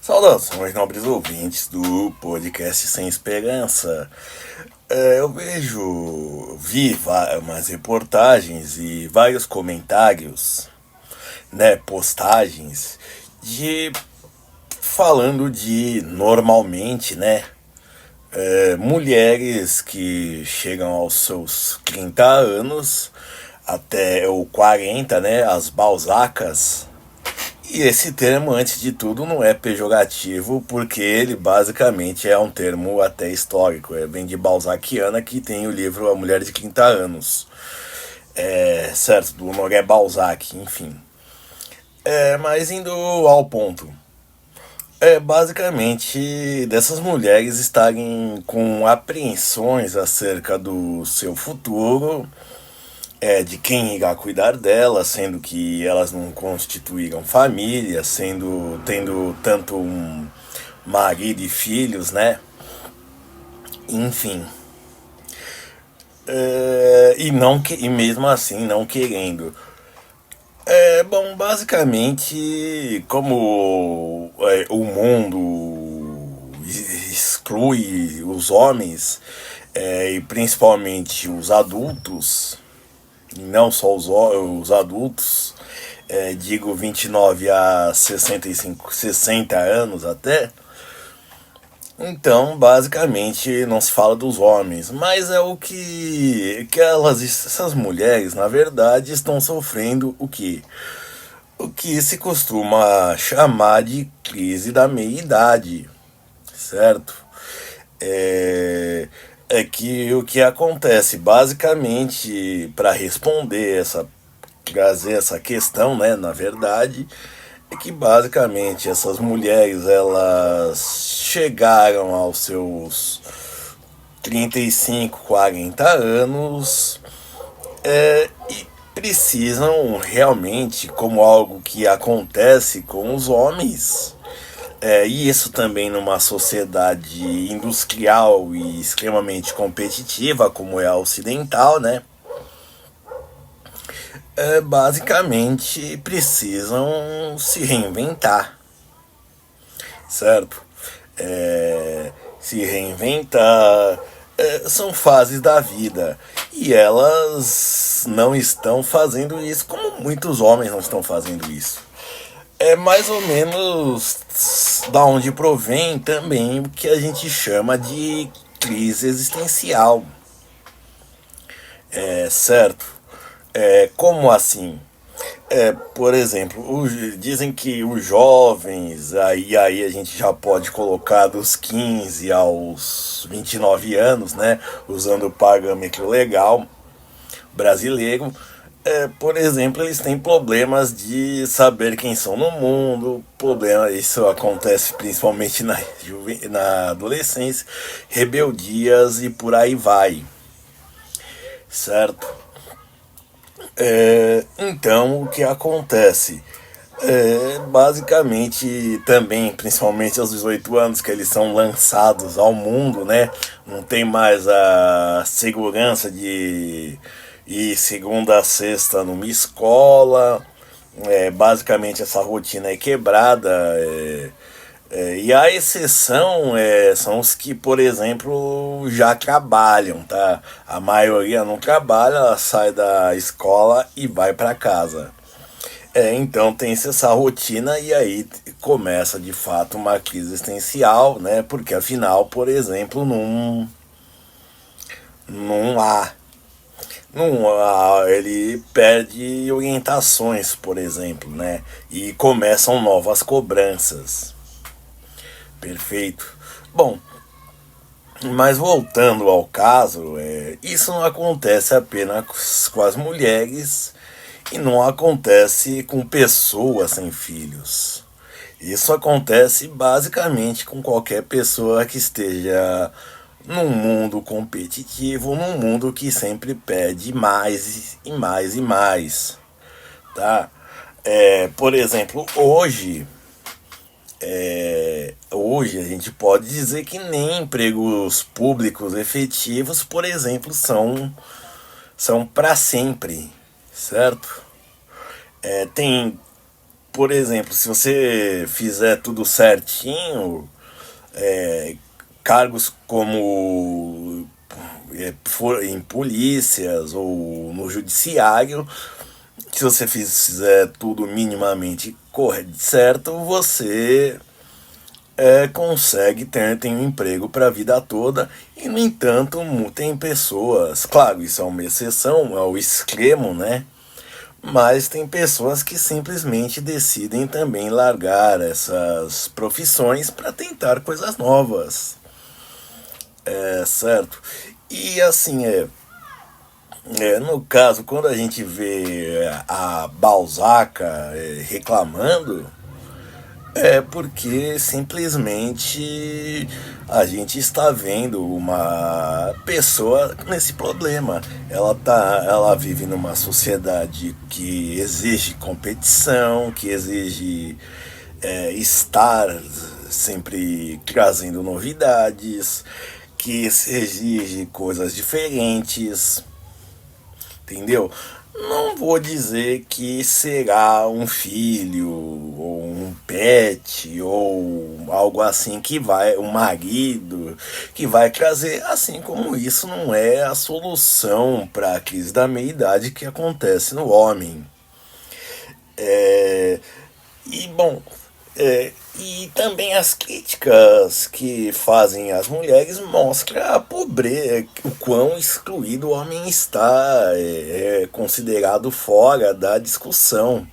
Saudações, nobres ouvintes do podcast Sem Esperança. Vi umas reportagens e vários comentários, né, postagens de falando de normalmente, né, mulheres que chegam aos seus 30 anos até o 40, né, as balzacas. E esse termo, antes de tudo, não é pejorativo, porque ele basicamente é um termo até histórico. Vem de Balzaciana, que tem o livro A Mulher de 30 Anos. Certo, do Honoré Balzac, enfim. Mas indo ao ponto. Basicamente dessas mulheres estarem com apreensões acerca do seu futuro, de quem irá cuidar delas, sendo que elas não constituíram família, tendo tanto um marido e filhos, né? Enfim. E mesmo assim não querendo. Bom, basicamente, como o mundo exclui os homens, e principalmente os adultos, não só os adultos, digo 29 a 65, 60 anos até. Então, basicamente, não se fala dos homens, mas é o que essas mulheres, na verdade, estão sofrendo o que? O que se costuma chamar de crise da meia-idade, certo? É, é que o que acontece, basicamente, para responder trazer essa questão, né, na verdade, é que basicamente essas mulheres elas chegaram aos seus 35, 40 anos, e precisam realmente, como algo que acontece com os homens, e isso também numa sociedade industrial e extremamente competitiva, como é a ocidental, né? Basicamente precisam se reinventar, certo? Se reinventar. São fases da vida e elas não estão fazendo isso, como muitos homens não estão fazendo isso. É mais ou menos da onde provém também o que a gente chama de crise existencial, certo? Como assim? Por exemplo, dizem que os jovens, aí a gente já pode colocar dos 15 aos 29 anos, né? Usando o parâmetro legal brasileiro. Por exemplo, eles têm problemas de saber quem são no mundo, isso acontece principalmente na adolescência, rebeldias e por aí vai, certo? Então, o que acontece? Basicamente, também, principalmente aos 18 anos, que eles são lançados ao mundo, né? Não tem mais a segurança de ir segunda a sexta numa escola. Basicamente, essa rotina é quebrada. E a exceção são os que, por exemplo, já trabalham, tá? A maioria não trabalha, sai da escola e vai para casa. Então tem-se essa rotina e aí começa de fato uma crise existencial, né? Porque afinal, por exemplo, não há. Não há, ele perde orientações, por exemplo, né? E começam novas cobranças. Perfeito. Bom, mas voltando ao caso, isso não acontece apenas com as mulheres e não acontece com pessoas sem filhos. Isso acontece basicamente com qualquer pessoa que esteja num mundo competitivo, num mundo que sempre pede mais e mais e mais, tá? Por exemplo, hoje a gente pode dizer que nem empregos públicos efetivos, por exemplo, são para sempre, certo? Tem por exemplo, se você fizer tudo certinho, cargos como em polícias ou no judiciário, se você fizer tudo minimamente correto, certo, você consegue tem um emprego para a vida toda. E no entanto tem pessoas, claro, isso é uma exceção ao extremo, né? Mas tem pessoas que simplesmente decidem também largar essas profissões para tentar coisas novas, certo? E assim, no caso, quando a gente vê a Balzaca reclamando, é porque simplesmente a gente está vendo uma pessoa nesse problema. Ela vive numa sociedade que exige competição, que exige estar sempre trazendo novidades, que exige coisas diferentes, entendeu? Não vou dizer que será um filho, ou um pet, ou algo assim que vai, um marido, que vai trazer, assim como isso não é a solução para a crise da meia-idade que acontece no homem. É, e bom, e também as críticas que fazem as mulheres mostram a pobreza, o quão excluído o homem está, considerado fora da discussão.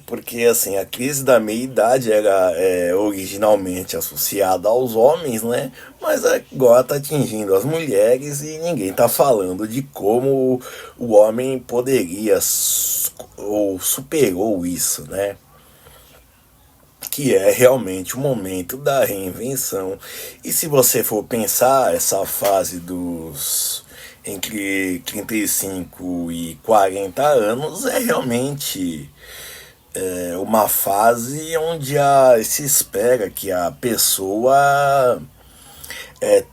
Porque assim, a crise da meia-idade era originalmente associada aos homens, né? Mas agora está atingindo as mulheres e ninguém está falando de como o homem poderia ou superou isso, né? Que é realmente o momento da reinvenção. E se você for pensar essa fase dos entre 35 e 40 anos, é realmente uma fase onde se espera que a pessoa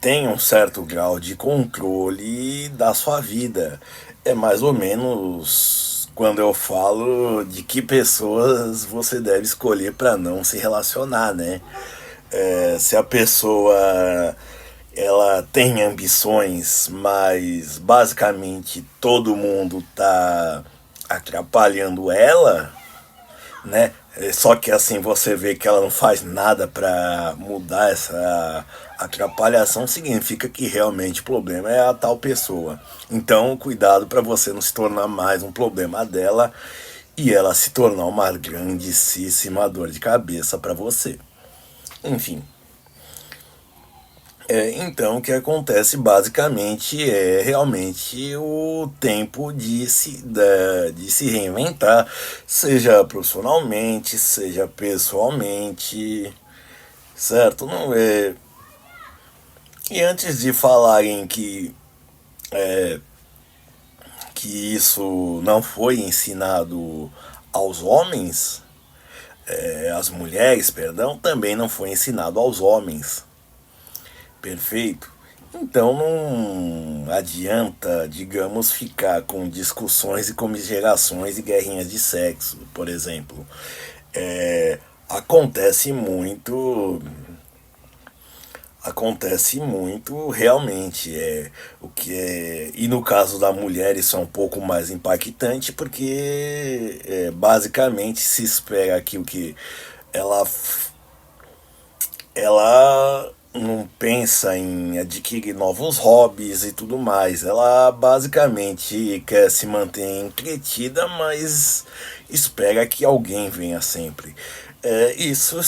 tenha um certo grau de controle da sua vida. É mais ou menos quando eu falo de que pessoas você deve escolher para não se relacionar, né? Se a pessoa ela tem ambições, mas basicamente todo mundo tá atrapalhando ela, né? Só que assim você vê que ela não faz nada para mudar essa atrapalhação, significa que realmente o problema é a tal pessoa. Então, cuidado para você não se tornar mais um problema dela e ela se tornar uma grandíssima dor de cabeça para você. Enfim. Então, o que acontece basicamente é realmente o tempo de se reinventar, seja profissionalmente, seja pessoalmente, certo? Não é. E antes de falarem que isso não foi ensinado aos homens, às mulheres, perdão, também não foi ensinado aos homens. Perfeito? Então não adianta, digamos, ficar com discussões e comiserações e guerrinhas de sexo, por exemplo. Acontece muito, acontece muito realmente, o que e no caso da mulher isso é um pouco mais impactante porque basicamente se espera que o que ela ela não pensa em adquirir novos hobbies e tudo mais. Ela basicamente quer se manter entretida, mas espera que alguém venha sempre. Isso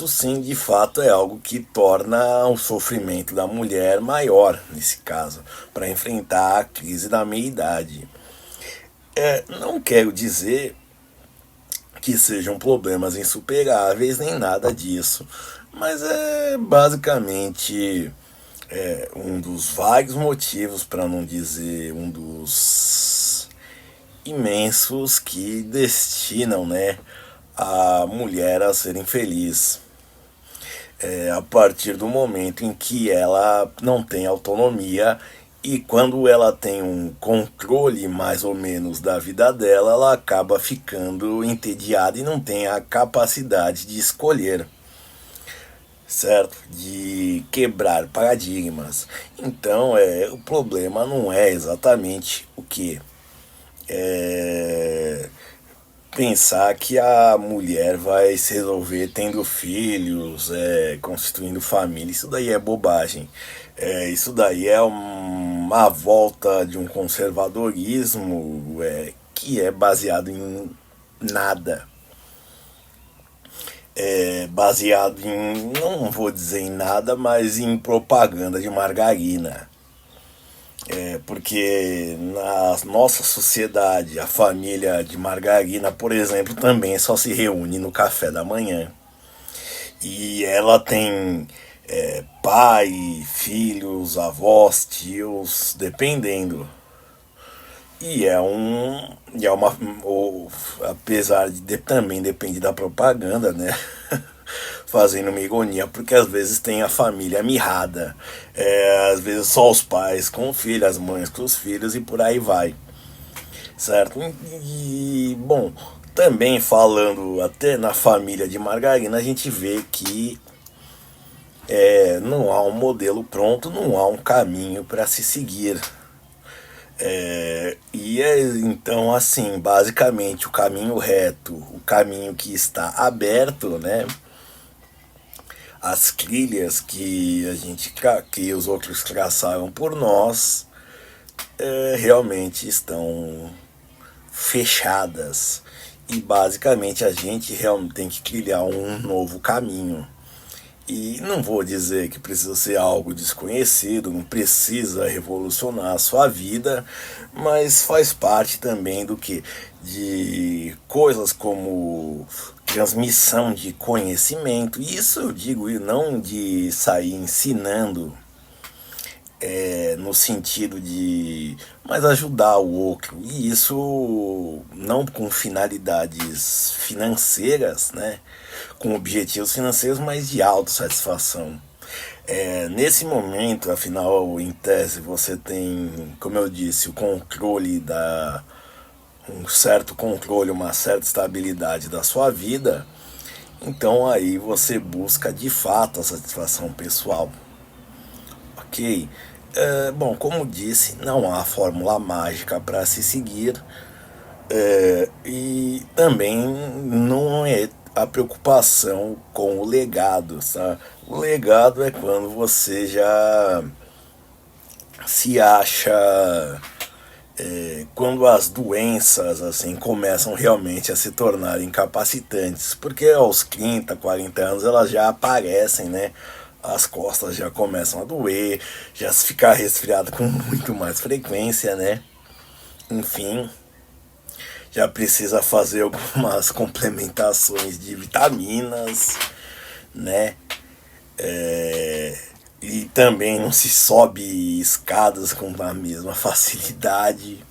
sim, de fato, é algo que torna o sofrimento da mulher maior, nesse caso, para enfrentar a crise da meia-idade. Não quero dizer que sejam problemas insuperáveis nem nada disso, mas é basicamente um dos vários motivos, para não dizer um dos imensos, que destinam, né, a mulher a ser infeliz. A partir do momento em que ela não tem autonomia E quando ela tem um controle mais ou menos da vida dela, ela acaba ficando entediada e não tem a capacidade de escolher, certo? De quebrar paradigmas. Então, o problema não é exatamente o que é pensar que a mulher vai se resolver tendo filhos, constituindo família. Isso daí é bobagem. Isso daí é uma volta de um conservadorismo que é baseado em nada. Baseado em, não vou dizer em nada, mas em propaganda de margarina. Porque na nossa sociedade, a família de margarina, por exemplo, também só se reúne no café da manhã. E ela tem pai, filhos, avós, tios, dependendo. E é um. E é uma. Apesar também depende da propaganda, né? Fazendo uma ironia, porque às vezes tem a família mirrada. Às vezes só os pais com o filho, as mães com os filhos e por aí vai. Certo? Bom, também falando até na família de margarina, a gente vê que não há um modelo pronto, não há um caminho para se seguir. Então, assim, basicamente o caminho reto, o caminho que está aberto, né? As trilhas que que os outros traçaram por nós realmente estão fechadas. E basicamente a gente realmente tem que trilhar um novo caminho. E não vou dizer que precisa ser algo desconhecido, não precisa revolucionar a sua vida, mas faz parte também do que? De coisas como transmissão de conhecimento. E isso eu digo não de sair ensinando no sentido de mas ajudar o outro, e isso não com finalidades financeiras, né, com objetivos financeiros, mas de autossatisfação. Nesse momento, afinal, em tese, você tem, como eu disse, o controle um certo controle, uma certa estabilidade da sua vida, então aí você busca de fato a satisfação pessoal. Ok? Bom, como disse, não há fórmula mágica para se seguir e também não é a preocupação com o legado, sabe? O legado é quando você já se acha quando as doenças assim começam realmente a se tornar incapacitantes, porque aos 30, 40 anos elas já aparecem, né? As costas já começam a doer, já se ficar resfriado com muito mais frequência, né? Enfim, já precisa fazer algumas complementações de vitaminas, né? E também não se sobe escadas com a mesma facilidade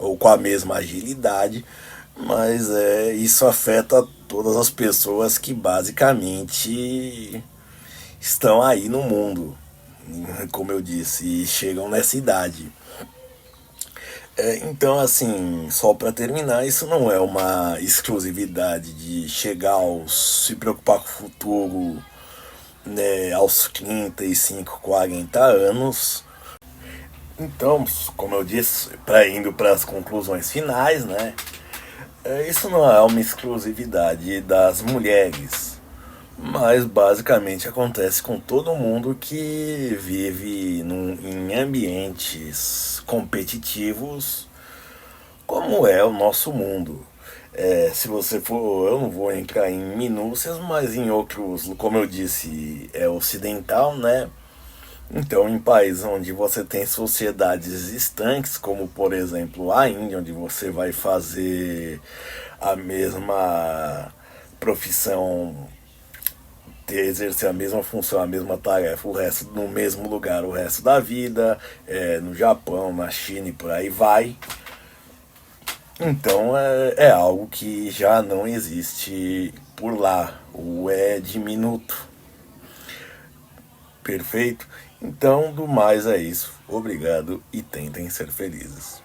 ou com a mesma agilidade, mas isso afeta todas as pessoas que basicamente estão aí no mundo, como eu disse, e chegam nessa idade. Então, assim, só para terminar, isso não é uma exclusividade de chegar se preocupar com o futuro, né, aos 35, 40 anos. Então, como eu disse, indo para as conclusões finais, né, isso não é uma exclusividade das mulheres, mas basicamente acontece com todo mundo que vive em ambientes competitivos, como é o nosso mundo. Se você for, eu não vou entrar em minúcias, mas em outros, como eu disse, é ocidental, né? Então, em países onde você tem sociedades estanques, como por exemplo a Índia, onde você vai fazer a mesma profissão, exercer a mesma função, a mesma tarefa, o resto no mesmo lugar, o resto da vida, no Japão, na China e por aí vai. Então é algo que já não existe por lá, ou é diminuto. Perfeito? Então, do mais é isso. Obrigado e tentem ser felizes.